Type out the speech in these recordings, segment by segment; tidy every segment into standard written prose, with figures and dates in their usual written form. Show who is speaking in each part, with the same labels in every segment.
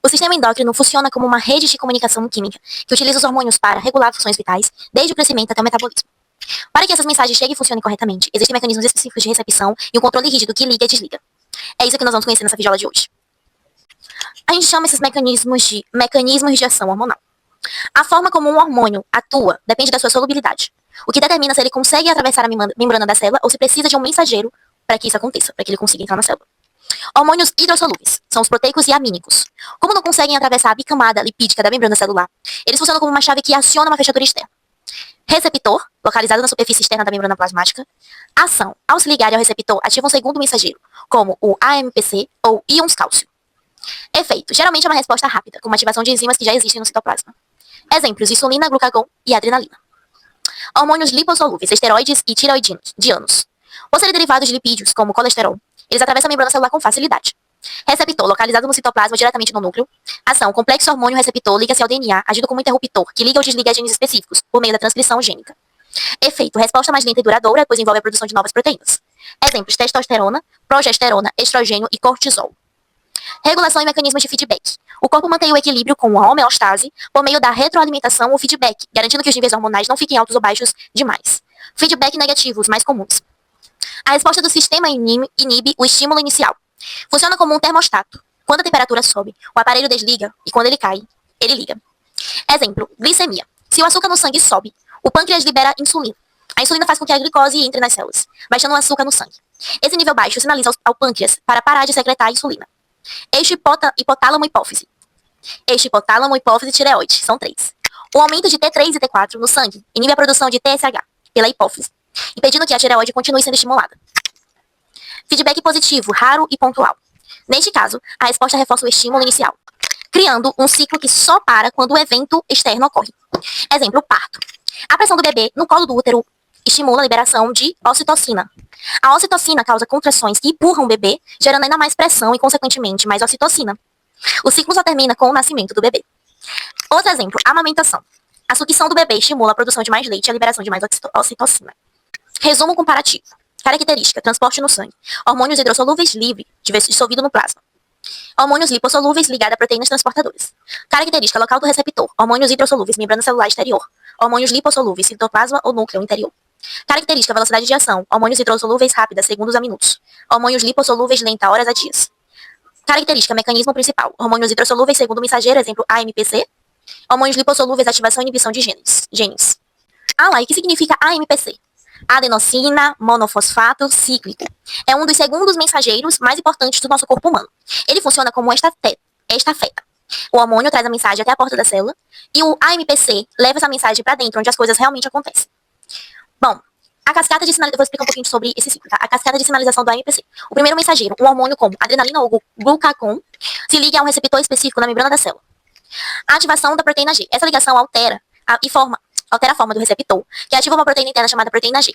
Speaker 1: O sistema endócrino funciona como uma rede de comunicação química que utiliza os hormônios para regular funções vitais, desde o crescimento até o metabolismo. Para que essas mensagens cheguem e funcionem corretamente, existem mecanismos específicos de recepção e um controle rígido que liga e desliga. É isso que nós vamos conhecer nessa videoaula de hoje. A gente chama esses mecanismos de mecanismos de ação hormonal. A forma como um hormônio atua depende da sua solubilidade, o que determina se ele consegue atravessar a membrana da célula ou se precisa de um mensageiro para que isso aconteça, para que ele consiga entrar na célula. Hormônios hidrossolúveis são os proteicos e amínicos. Como não conseguem atravessar a bicamada lipídica da membrana celular, eles funcionam como uma chave que aciona uma fechadura externa. Receptor, localizado na superfície externa da membrana plasmática. Ação, ao se ligar ao receptor, ativa um segundo mensageiro, como o AMPC ou íons cálcio. Efeito, geralmente é uma resposta rápida, com uma ativação de enzimas que já existem no citoplasma. Exemplos, insulina, glucagon e adrenalina. Hormônios lipossolúveis, esteroides e tiroidianos. Por serem derivados de lipídios, como o colesterol, eles atravessam a membrana celular com facilidade. Receptor, localizado no citoplasma diretamente no núcleo. Ação, complexo hormônio receptor liga-se ao DNA, agindo como interruptor, que liga ou desliga genes específicos, por meio da transcrição gênica. Efeito, resposta mais lenta e duradoura, pois envolve a produção de novas proteínas. Exemplos, testosterona, progesterona, estrogênio e cortisol. Regulação e mecanismos de feedback. O corpo mantém o equilíbrio com a homeostase por meio da retroalimentação ou feedback, garantindo que os níveis hormonais não fiquem altos ou baixos demais. Feedback negativo, os mais comuns. A resposta do sistema inibe o estímulo inicial. Funciona como um termostato. Quando a temperatura sobe, o aparelho desliga e quando ele cai, ele liga. Exemplo, glicemia. Se o açúcar no sangue sobe, o pâncreas libera insulina. A insulina faz com que a glicose entre nas células, baixando o açúcar no sangue. Esse nível baixo sinaliza ao pâncreas para parar de secretar a insulina. Eixo hipotálamo-hipófise. Eixo hipotálamo-hipófise-tireoide. São 3. O aumento de T3 e T4 no sangue inibe a produção de TSH pela hipófise, impedindo que a tireoide continue sendo estimulada. Feedback positivo, raro e pontual. Neste caso, a resposta reforça o estímulo inicial, criando um ciclo que só para quando o evento externo ocorre. Exemplo, parto. A pressão do bebê no colo do útero estimula a liberação de ocitocina. A ocitocina causa contrações que empurram o bebê, gerando ainda mais pressão e, consequentemente, mais ocitocina. O ciclo só termina com o nascimento do bebê. Outro exemplo, amamentação. A sucção do bebê estimula a produção de mais leite e a liberação de mais ocitocina. Resumo comparativo. Característica, transporte no sangue. Hormônios hidrossolúveis livre, dissolvido no plasma. Hormônios lipossolúveis ligados a proteínas transportadoras. Característica, local do receptor. Hormônios hidrossolúveis, membrana celular exterior. Hormônios lipossolúveis, citoplasma ou núcleo interior. Característica, velocidade de ação. Hormônios hidrossolúveis rápida, segundos a minutos. Hormônios lipossolúveis lenta, horas a dias. Característica, mecanismo principal. Hormônios hidrossolúveis, segundo mensageiro, exemplo AMPC. Hormônios lipossolúveis, ativação e inibição de genes. Ah lá, e o que significa AMPC? Adenosina monofosfato cíclico. É um dos segundos mensageiros mais importantes do nosso corpo humano. Ele funciona como estafeta. O hormônio traz a mensagem até a porta da célula e o AMPC leva essa mensagem para dentro, onde as coisas realmente acontecem. Bom, a cascata de sinalização, eu vou explicar um pouquinho sobre esse ciclo, tá? A cascata de sinalização do AMPC. O primeiro mensageiro, um hormônio como adrenalina ou glucagon, se liga a um receptor específico na membrana da célula. A ativação da proteína G. Essa ligação altera a forma do receptor, que ativa uma proteína interna chamada proteína G.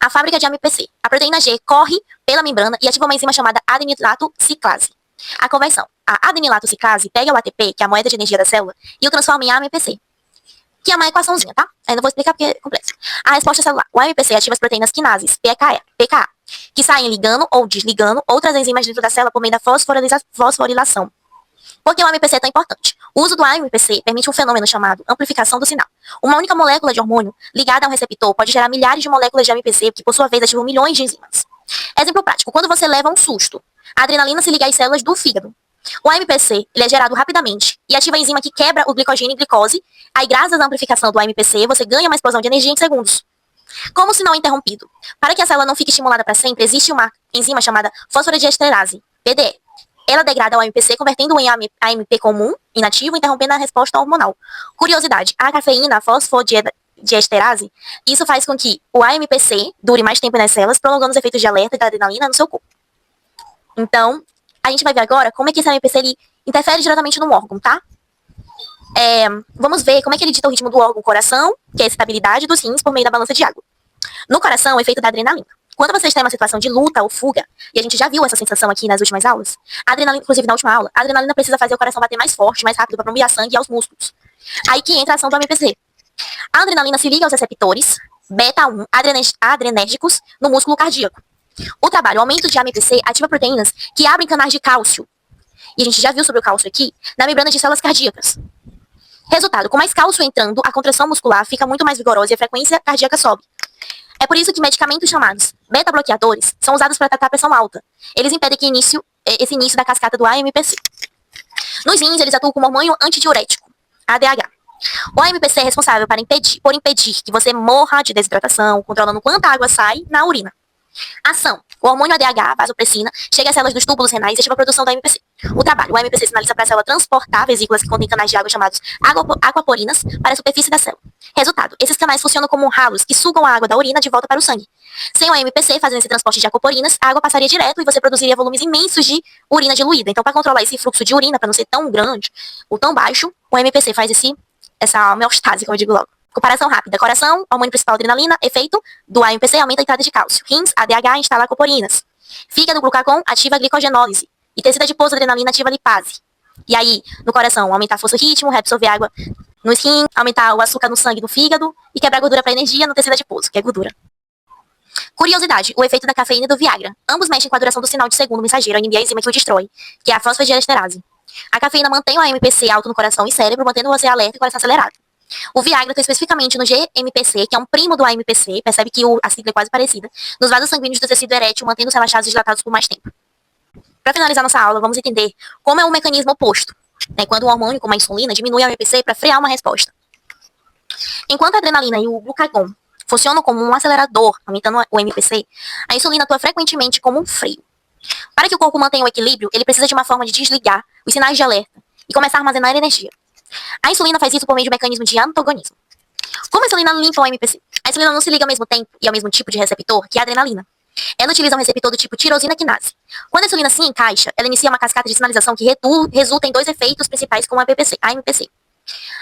Speaker 1: A fábrica de AMPC. A proteína G corre pela membrana e ativa uma enzima chamada adenilato ciclase. A conversão. A adenilato ciclase pega o ATP, que é a moeda de energia da célula, e o transforma em AMPC, que é uma equaçãozinha, tá? Eu não vou explicar porque é complexo. A resposta celular. O AMPC ativa as proteínas quinases, PKA, que saem ligando ou desligando outras enzimas dentro da célula por meio da fosforilação. Por que o AMPC é tão importante? O uso do AMPC permite um fenômeno chamado amplificação do sinal. Uma única molécula de hormônio ligada a um receptor pode gerar milhares de moléculas de AMPC, que por sua vez ativam milhões de enzimas. Exemplo prático, quando você leva um susto, a adrenalina se liga às células do fígado. O AMPC ele é gerado rapidamente e ativa a enzima que quebra o glicogênio em glicose. Aí, graças à amplificação do AMPC, você ganha uma explosão de energia em segundos. Como sinal interrompido? Para que a célula não fique estimulada para sempre, existe uma enzima chamada fosforodiesterase, PDE. Ela degrada o AMPC, convertendo-o em AMP comum, inativo, interrompendo a resposta hormonal. Curiosidade, a cafeína, a fosfodiesterase, isso faz com que o AMPC dure mais tempo nas células, prolongando os efeitos de alerta e da adrenalina no seu corpo. Então, a gente vai ver agora como é que esse AMPC ele interfere diretamente no órgão, tá? Vamos ver como é que ele dita o ritmo do órgão coração, que é a estabilidade dos rins por meio da balança de água. No coração, o efeito da adrenalina. Quando você está em uma situação de luta ou fuga, e a gente já viu essa sensação aqui nas últimas aulas, a adrenalina, inclusive na última aula, a adrenalina precisa fazer o coração bater mais forte, mais rápido, para bombear sangue aos músculos. Aí que entra a ação do AMPC. A adrenalina se liga aos receptores beta-1 adrenérgicos no músculo cardíaco. O trabalho, o aumento de AMPC ativa proteínas que abrem canais de cálcio e a gente já viu sobre o cálcio aqui, na membrana de células cardíacas. Resultado, com mais cálcio entrando, a contração muscular fica muito mais vigorosa e a frequência cardíaca sobe. É por isso que medicamentos chamados beta-bloqueadores são usados para tratar a pressão alta. Eles impedem que esse início da cascata do AMPC. Nos rins, eles atuam como hormônio antidiurético, ADH. O AMPC é responsável por impedir que você morra de desidratação, controlando quanta água sai na urina. Ação. O hormônio ADH, vasopressina, chega às células dos túbulos renais e ativa a produção do AMPC. O trabalho. O AMPC sinaliza para a célula transportar vesículas que contêm canais de água chamados aquaporinas para a superfície da célula. Resultado. Esses canais funcionam como ralos que sugam a água da urina de volta para o sangue. Sem o AMPC fazendo esse transporte de aquaporinas, a água passaria direto e você produziria volumes imensos de urina diluída. Então, para controlar esse fluxo de urina, para não ser tão grande ou tão baixo, o AMPC faz essa homeostase, como eu digo logo. Comparação rápida. Coração, hormônio principal adrenalina, efeito do AMPC aumenta a entrada de cálcio. Rins, ADH instala aquaporinas. Fígado, glucagon, ativa a glicogenólise. E tecido adiposo, adrenalina, ativa a lipase. E aí, no coração, aumentar a força do ritmo, reabsorver água nos rins, aumentar o açúcar no sangue do fígado e quebrar gordura para energia no tecido adiposo, que é gordura. Curiosidade, o efeito da cafeína e do Viagra. Ambos mexem com a duração do sinal de segundo mensageiro, a inibir a enzima que o destrói, que é a fosfodiesterase. A cafeína mantém o AMPC alto no coração e cérebro, mantendo você alerta e coração acelerado. O Viagra está especificamente no GMPC, que é um primo do AMPC, percebe que a sigla é quase parecida, nos vasos sanguíneos do tecido erétil, mantendo-os relaxados e dilatados por mais tempo. Para finalizar nossa aula, vamos entender como é o mecanismo oposto, quando um hormônio, como a insulina, diminui o AMPC para frear uma resposta. Enquanto a adrenalina e o glucagon funcionam como um acelerador, aumentando o AMPC, a insulina atua frequentemente como um freio. Para que o corpo mantenha o equilíbrio, ele precisa de uma forma de desligar os sinais de alerta e começar a armazenar energia. A insulina faz isso por meio de um mecanismo de antagonismo. Como a insulina limpa o AMPC? A insulina não se liga ao mesmo tempo e ao mesmo tipo de receptor que a adrenalina. Ela utiliza um receptor do tipo tirosina quinase. Quando a insulina se encaixa, ela inicia uma cascata de sinalização que resulta em dois efeitos principais com o AMPC.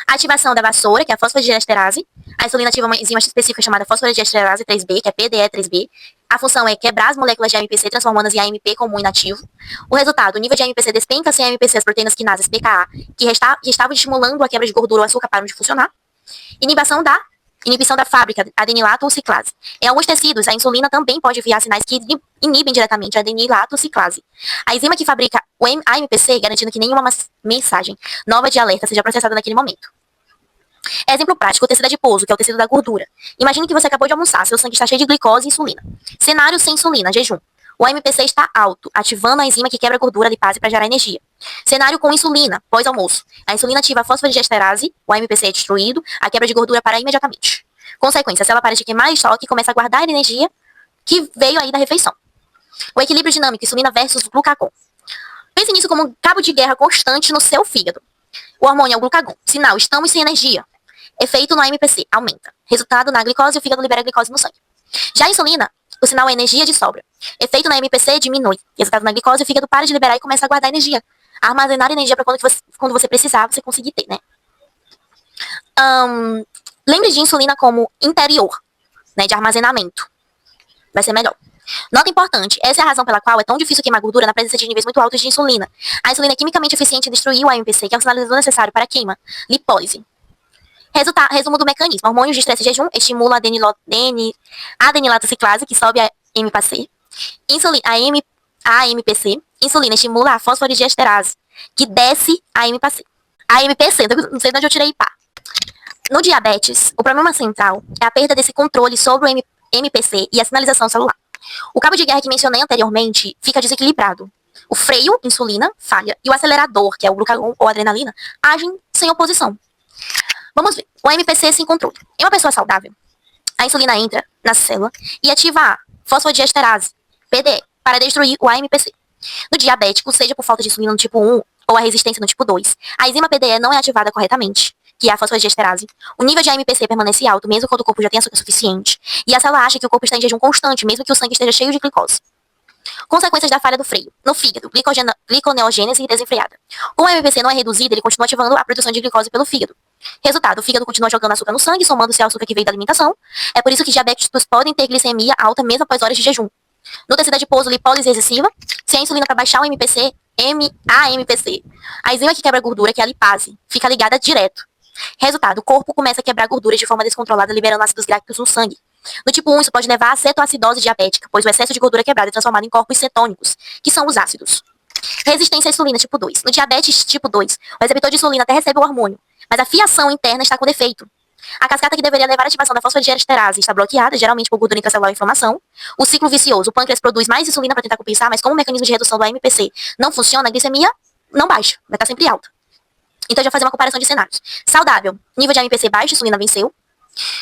Speaker 1: A ativação da vassoura, que é a fosfodiesterase. A insulina ativa uma enzima específica chamada fosfodiesterase 3B, que é PDE3B. A função é quebrar as moléculas de AMPC, transformando-as em AMP comum inativo. O resultado, o nível de AMPC despenca sem AMPC, as proteínas quinases PKA, que estavam estimulando a quebra de gordura ou açúcar, param de funcionar. Inibição da fábrica, adenilato ou ciclase. Em alguns tecidos, a insulina também pode enviar sinais que inibem diretamente a adenilato ou ciclase. A enzima que fabrica o AMPC, garantindo que nenhuma mensagem nova de alerta seja processada naquele momento. Exemplo prático, o tecido adiposo, que é o tecido da gordura. Imagine que você acabou de almoçar, seu sangue está cheio de glicose e insulina. Cenário sem insulina, jejum. O AMPC está alto, ativando a enzima que quebra a gordura, a lipase, para gerar energia. Cenário com insulina, pós-almoço. A insulina ativa a fosfodiesterase, o AMPC é destruído, a quebra de gordura para imediatamente. Consequência, a célula para de queimar estoque e começa a guardar a energia que veio aí da refeição. O equilíbrio dinâmico, insulina versus glucagon. Pense nisso como um cabo de guerra constante no seu fígado. O hormônio é o glucagon. Sinal, estamos sem energia. Efeito no AMPC, aumenta. Resultado, na glicose, o fígado libera a glicose no sangue. Já a insulina, o sinal é energia de sobra. Efeito na AMPC, diminui. Resultado, na glicose, o fígado para de liberar e começa a guardar energia. A armazenar energia para quando você precisar, você conseguir ter, né? Lembre de insulina como interior, de armazenamento. Vai ser melhor. Nota importante, essa é a razão pela qual é tão difícil queimar gordura na presença de níveis muito altos de insulina. A insulina é quimicamente eficiente em destruir o AMPC, que é o sinalizador necessário para a queima, lipólise. Resumo do mecanismo. Hormônios de estresse e jejum estimulam a adenilatociclase, que sobe a AMPC. A AMPC. Insulina estimula a fosfodiesterase, que desce a AMPC. A AMPC, não sei de onde eu tirei pá. No diabetes, o problema central é a perda desse controle sobre o MPC e a sinalização celular. O cabo de guerra que mencionei anteriormente fica desequilibrado. O freio, insulina, falha, e o acelerador, que é o glucagon ou adrenalina, agem sem oposição. Vamos ver. O AMPC sem controle. Em uma pessoa saudável, a insulina entra na célula e ativa a fosfodiesterase, PDE, para destruir o AMPC. No diabético, seja por falta de insulina no tipo 1 ou a resistência no tipo 2, a enzima PDE não é ativada corretamente, que é a fosfodiesterase. O nível de AMPC permanece alto, mesmo quando o corpo já tem açúcar suficiente, e a célula acha que o corpo está em jejum constante, mesmo que o sangue esteja cheio de glicose. Consequências da falha do freio. No fígado, gliconeogênese desenfreada. Como o AMPC não é reduzido, ele continua ativando a produção de glicose pelo fígado. Resultado, o fígado continua jogando açúcar no sangue, somando-se ao açúcar que veio da alimentação. É por isso que diabéticos podem ter glicemia alta mesmo após horas de jejum. No tecido adiposo, lipólise excessiva. Se a insulina para baixar o AMPC, a enzima que quebra a gordura, que é a lipase, fica ligada direto. Resultado, o corpo começa a quebrar gordura de forma descontrolada, liberando ácidos gráficos no sangue. No tipo 1, isso pode levar à cetoacidose diabética, pois o excesso de gordura quebrada é transformado em corpos cetônicos, que são os ácidos. Resistência à insulina tipo 2. No diabetes tipo 2, o receptor de insulina até recebe o hormônio, mas a fiação interna está com defeito. A cascata que deveria levar à ativação da fosfodiesterase está bloqueada, geralmente por gordura intracelular e inflamação. O ciclo vicioso, o pâncreas produz mais insulina para tentar compensar, mas como o mecanismo de redução do AMPC não funciona, a glicemia não baixa, vai estar sempre alta. Então, já fazer uma comparação de cenários. Saudável, nível de AMPC baixo, insulina venceu.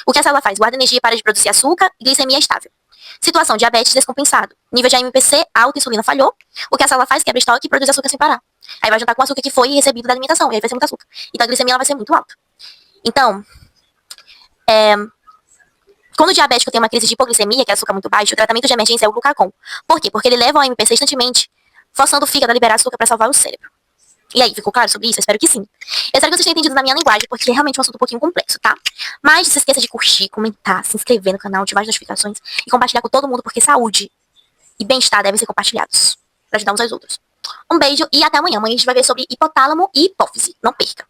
Speaker 1: O que a célula faz? Guarda energia e para de produzir açúcar, e glicemia estável. Situação, diabetes descompensado. Nível de AMPC alto, insulina falhou. O que a célula faz? Quebra estoque e produz açúcar sem parar. Aí vai juntar com o açúcar que foi recebido da alimentação, e aí vai ser muito açúcar. Então, a glicemia ela vai ser muito alta. Então, quando o diabético tem uma crise de hipoglicemia, que é açúcar muito baixo, o tratamento de emergência é o glucagon. Por quê? Porque ele leva o AMPC instantaneamente, forçando o fígado a liberar açúcar para salvar o cérebro. E aí, ficou claro sobre isso? Eu espero que sim. Eu espero que vocês tenham entendido na minha linguagem, porque é realmente um assunto um pouquinho complexo, tá? Mas não se esqueça de curtir, comentar, se inscrever no canal, ativar as notificações e compartilhar com todo mundo, porque saúde e bem-estar devem ser compartilhados para ajudar uns aos outros. Um beijo e até amanhã. Amanhã a gente vai ver sobre hipotálamo e hipófise. Não perca!